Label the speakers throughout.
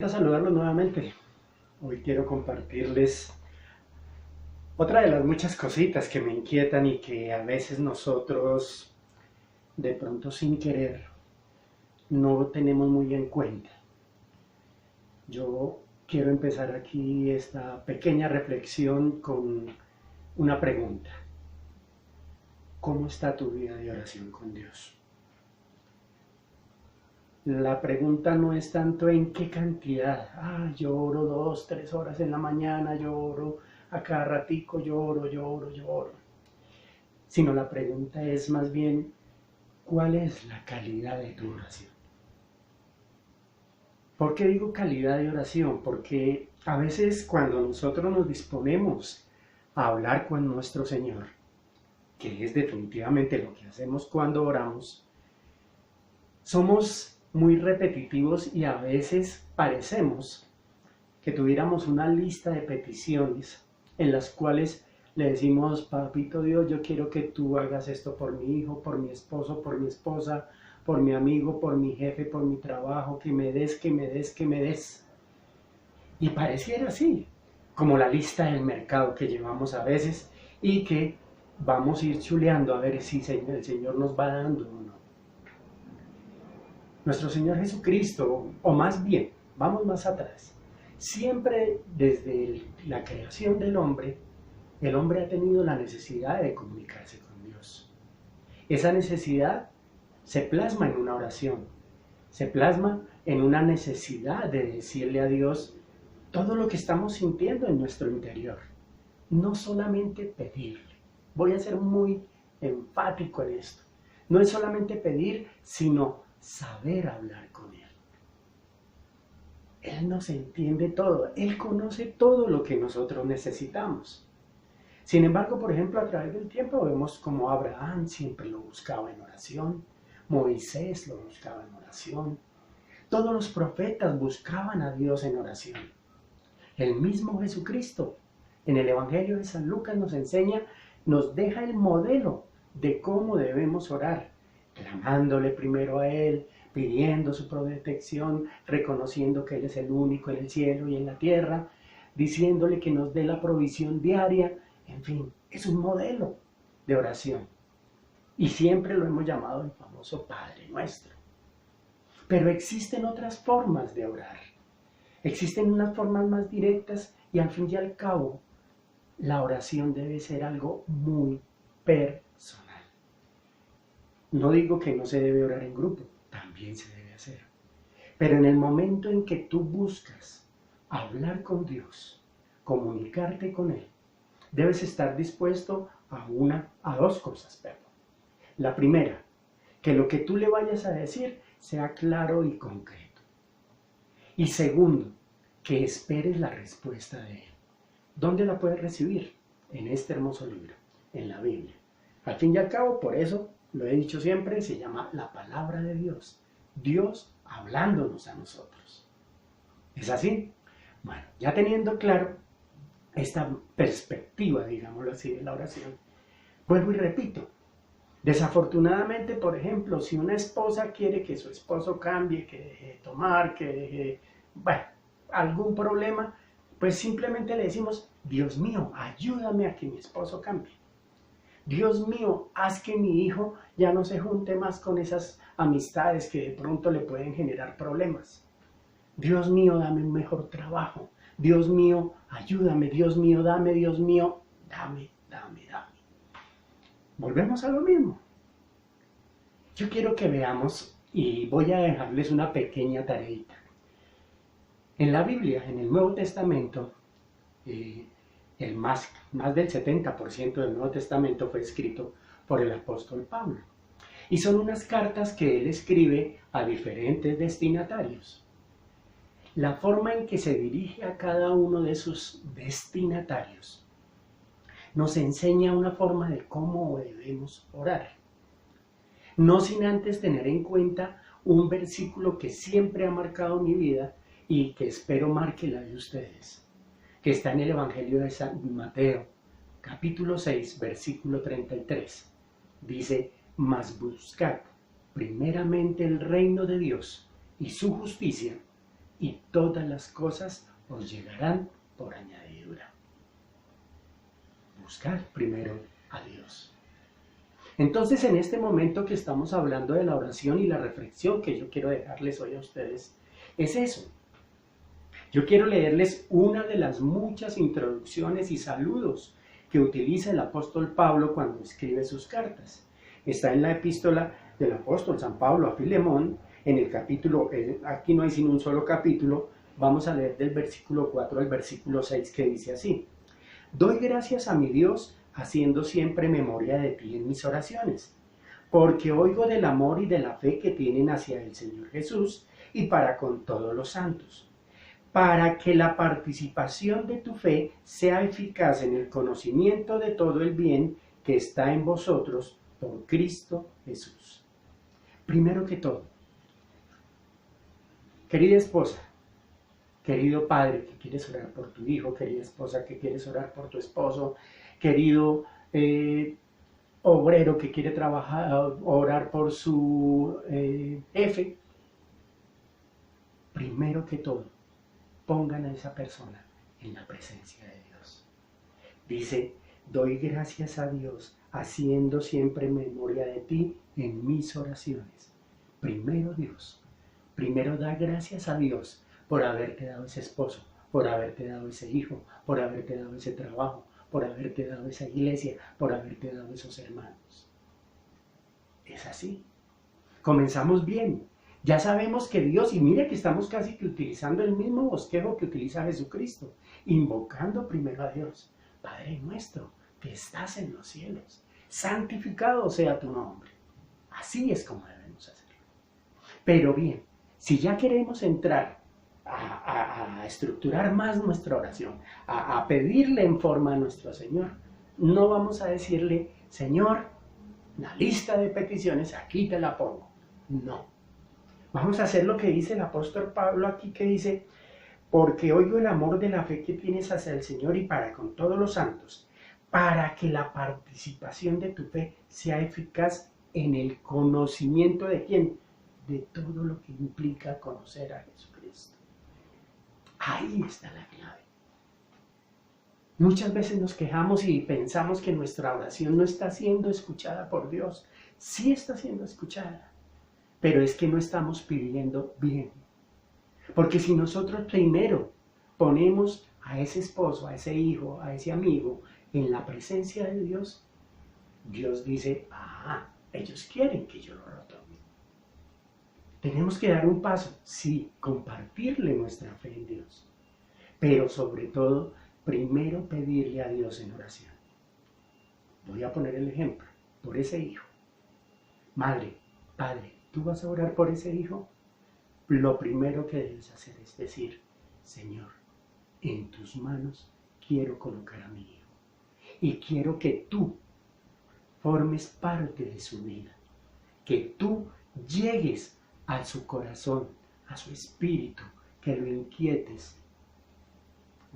Speaker 1: A saludarlos nuevamente. Hoy quiero compartirles otra de las muchas cositas que me inquietan y que a veces nosotros de pronto sin querer no tenemos muy en cuenta. Yo quiero empezar aquí esta pequeña reflexión con una pregunta. ¿Cómo está tu vida de oración con Dios? La pregunta no es tanto en qué cantidad. Yo oro 2, 3 horas en la mañana, yo oro a cada ratico, yo oro. Sino la pregunta es más bien, ¿cuál es la calidad de tu oración? ¿Por qué digo calidad de oración? Porque a veces cuando nosotros nos disponemos a hablar con nuestro Señor, que es definitivamente lo que hacemos cuando oramos, somos muy repetitivos y a veces parecemos que tuviéramos una lista de peticiones en las cuales le decimos: papito Dios, yo quiero que tú hagas esto por mi hijo, por mi esposo, por mi esposa, por mi amigo, por mi jefe, por mi trabajo, que me des, que me des, que me des. Y pareciera así, como la lista del mercado que llevamos a veces y que vamos a ir chuleando a ver si el Señor nos va dando o no. Nuestro Señor Jesucristo, o más bien, vamos más atrás, siempre desde la creación del hombre, el hombre ha tenido la necesidad de comunicarse con Dios. Esa necesidad se plasma en una oración, se plasma en una necesidad de decirle a Dios todo lo que estamos sintiendo en nuestro interior. No solamente pedirle, voy a ser muy enfático en esto, no es solamente pedir, sino saber hablar con Él. Él nos entiende todo, Él conoce todo lo que nosotros necesitamos. Sin embargo, por ejemplo, a través del tiempo vemos como Abraham siempre lo buscaba en oración, Moisés lo buscaba en oración, todos los profetas buscaban a Dios en oración. El mismo Jesucristo, en el Evangelio de San Lucas nos enseña, nos deja el modelo de cómo debemos orar, clamándole primero a Él, pidiendo su protección, reconociendo que Él es el único en el cielo y en la tierra, diciéndole que nos dé la provisión diaria. En fin, es un modelo de oración. Y siempre lo hemos llamado el famoso Padre Nuestro. Pero existen otras formas de orar. Existen unas formas más directas y al fin y al cabo, la oración debe ser algo muy personal. No digo que no se debe orar en grupo, también se debe hacer. Pero en el momento en que tú buscas hablar con Dios, comunicarte con Él, debes estar dispuesto a dos cosas. La primera, que lo que tú le vayas a decir sea claro y concreto. Y segundo, que esperes la respuesta de Él. ¿Dónde la puedes recibir? En este hermoso libro, en la Biblia. Al fin y al cabo, por eso lo he dicho siempre, se llama la palabra de Dios. Dios hablándonos a nosotros. ¿Es así? Bueno, ya teniendo claro esta perspectiva, digámoslo así, de la oración, vuelvo y repito. Desafortunadamente, por ejemplo, si una esposa quiere que su esposo cambie, que deje de tomar, que deje, algún problema, pues simplemente le decimos: Dios mío, ayúdame a que mi esposo cambie. Dios mío, haz que mi hijo ya no se junte más con esas amistades que de pronto le pueden generar problemas. Dios mío, dame un mejor trabajo. Dios mío, ayúdame. Dios mío, dame. Dios mío, dame. Volvemos a lo mismo. Yo quiero que veamos y voy a dejarles una pequeña tareita. En la Biblia, en el Nuevo Testamento, más del 70% del Nuevo Testamento fue escrito por el apóstol Pablo. Y son unas cartas que él escribe a diferentes destinatarios. La forma en que se dirige a cada uno de sus destinatarios nos enseña una forma de cómo debemos orar. No sin antes tener en cuenta un versículo que siempre ha marcado mi vida y que espero marque la de ustedes, que está en el Evangelio de San Mateo, capítulo 6, versículo 33. Dice: mas buscad primeramente el reino de Dios y su justicia, y todas las cosas os llegarán por añadidura. Buscar primero a Dios. Entonces, en este momento que estamos hablando de la oración y la reflexión que yo quiero dejarles hoy a ustedes, es eso. Yo quiero leerles una de las muchas introducciones y saludos que utiliza el apóstol Pablo cuando escribe sus cartas. Está en la epístola del apóstol San Pablo a Filemón, en el capítulo, aquí no hay sino un solo capítulo, vamos a leer del versículo 4 al versículo 6 que dice así: Doy gracias a mi Dios haciendo siempre memoria de ti en mis oraciones, porque oigo del amor y de la fe que tienen hacia el Señor Jesús y para con todos los santos, para que la participación de tu fe sea eficaz en el conocimiento de todo el bien que está en vosotros por Cristo Jesús. Primero que todo, querida esposa, querido padre que quieres orar por tu hijo, querida esposa que quieres orar por tu esposo, querido obrero que quiere orar por su jefe, primero que todo, pongan a esa persona en la presencia de Dios. Dice, doy gracias a Dios haciendo siempre memoria de ti en mis oraciones. Primero Dios, primero da gracias a Dios por haberte dado ese esposo, por haberte dado ese hijo, por haberte dado ese trabajo, por haberte dado esa iglesia, por haberte dado esos hermanos. Es así. Comenzamos bien. Ya sabemos que Dios, y mire que estamos casi que utilizando el mismo bosquejo que utiliza Jesucristo, invocando primero a Dios. Padre nuestro, que estás en los cielos, santificado sea tu nombre. Así es como debemos hacerlo. Pero bien, si ya queremos entrar a estructurar más nuestra oración, a pedirle en forma a nuestro Señor, no vamos a decirle, Señor, la lista de peticiones aquí te la pongo. No. Vamos a hacer lo que dice el apóstol Pablo aquí, que dice, porque oigo el amor de la fe que tienes hacia el Señor y para con todos los santos, para que la participación de tu fe sea eficaz en el conocimiento de ¿quién? De todo lo que implica conocer a Jesucristo. Ahí está la clave. Muchas veces nos quejamos y pensamos que nuestra oración no está siendo escuchada por Dios. Sí está siendo escuchada, pero es que no estamos pidiendo bien. Porque si nosotros primero ponemos a ese esposo, a ese hijo, a ese amigo en la presencia de Dios, Dios dice, ellos quieren que yo lo retome. Tenemos que dar un paso, sí, compartirle nuestra fe en Dios, pero sobre todo, primero pedirle a Dios en oración. Voy a poner el ejemplo, por ese hijo. Madre, padre, ¿tú vas a orar por ese hijo? Lo primero que debes hacer es decir, Señor, en tus manos quiero colocar a mi hijo y quiero que tú formes parte de su vida, que tú llegues a su corazón, a su espíritu, que lo inquietes.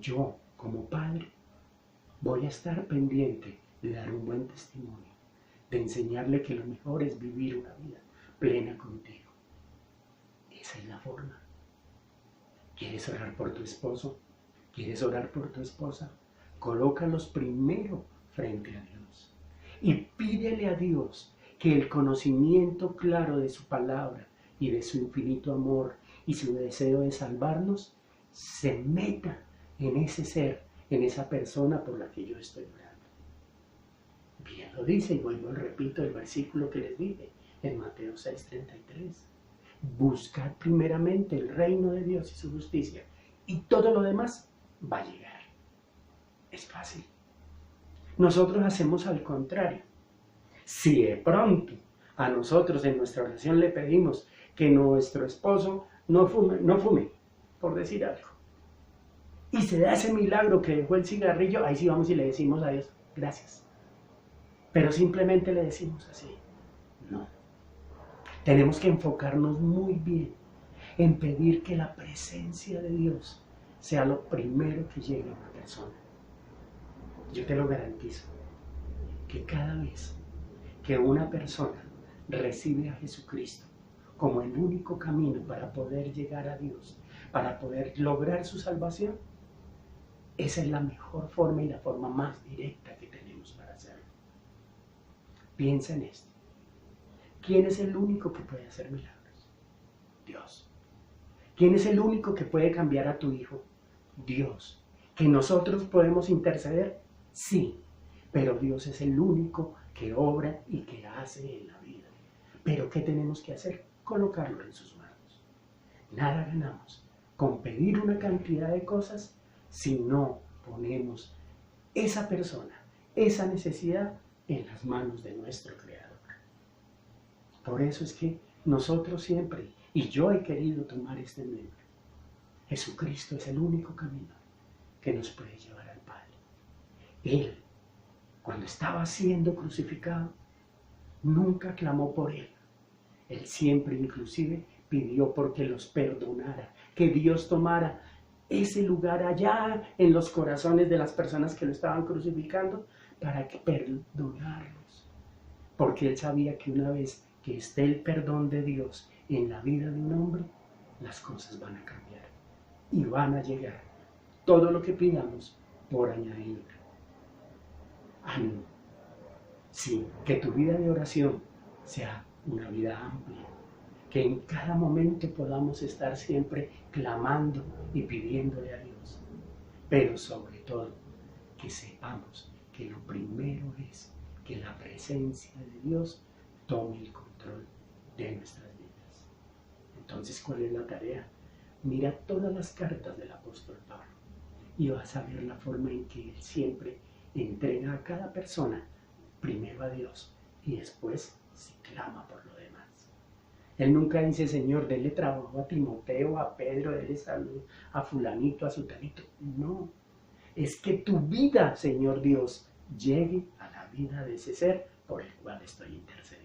Speaker 1: Yo, como padre, voy a estar pendiente de dar un buen testimonio, de enseñarle que lo mejor es vivir una vida plena contigo. Esa es la forma. ¿Quieres orar por tu esposo? ¿Quieres orar por tu esposa? Colócalos primero frente a Dios y pídele a Dios que el conocimiento claro de su palabra y de su infinito amor y su deseo de salvarnos se meta en ese ser, en esa persona por la que yo estoy orando. Bien lo dice, y vuelvo y repito el versículo que les dije en Mateo 6:33. Buscad primeramente el reino de Dios y su justicia, y todo lo demás va a llegar. Es fácil. Nosotros hacemos al contrario. Si de pronto a nosotros en nuestra oración le pedimos que nuestro esposo no fume, por decir algo, y se da ese milagro que dejó el cigarrillo, ahí sí vamos y le decimos a Dios, gracias. Pero simplemente le decimos así, no. Tenemos que enfocarnos muy bien en pedir que la presencia de Dios sea lo primero que llegue a una persona. Yo te lo garantizo, que cada vez que una persona recibe a Jesucristo como el único camino para poder llegar a Dios, para poder lograr su salvación, esa es la mejor forma y la forma más directa que tenemos para hacerlo. Piensa en esto. ¿Quién es el único que puede hacer milagros? Dios. ¿Quién es el único que puede cambiar a tu hijo? Dios. ¿Que nosotros podemos interceder? Sí, pero Dios es el único que obra y que hace en la vida. ¿Pero qué tenemos que hacer? Colocarlo en sus manos. Nada ganamos con pedir una cantidad de cosas si no ponemos esa persona, esa necesidad en las manos de nuestro Creador. Por eso es que nosotros siempre, y yo he querido tomar este nombre, Jesucristo es el único camino que nos puede llevar al Padre. Él, cuando estaba siendo crucificado, nunca clamó por él. Él siempre inclusive pidió porque los perdonara, que Dios tomara ese lugar allá en los corazones de las personas que lo estaban crucificando para que perdonarlos. Porque él sabía que una vez que esté el perdón de Dios en la vida de un hombre, las cosas van a cambiar y van a llegar todo lo que pidamos por añadidura. Ánimo. Sí, que tu vida de oración sea una vida amplia, que en cada momento podamos estar siempre clamando y pidiéndole a Dios, pero sobre todo que sepamos que lo primero es que la presencia de Dios tome el control de nuestras vidas. Entonces, ¿cuál es la tarea? Mira todas las cartas del apóstol Pablo y vas a ver la forma en que él siempre entrega a cada persona primero a Dios y después se clama por lo demás. Él nunca dice, Señor, dele trabajo a Timoteo, a Pedro, dele salud a fulanito, a sutanito. No, es que tu vida, Señor Dios, llegue a la vida de ese ser por el cual estoy intercediendo.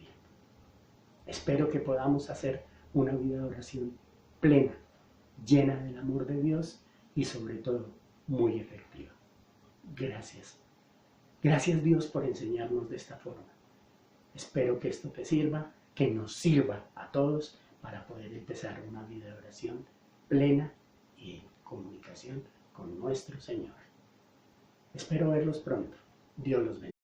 Speaker 1: Espero que podamos hacer una vida de oración plena, llena del amor de Dios y sobre todo muy efectiva. Gracias. Gracias Dios por enseñarnos de esta forma. Espero que esto te sirva, que nos sirva a todos para poder empezar una vida de oración plena y en comunicación con nuestro Señor. Espero verlos pronto. Dios los bendiga.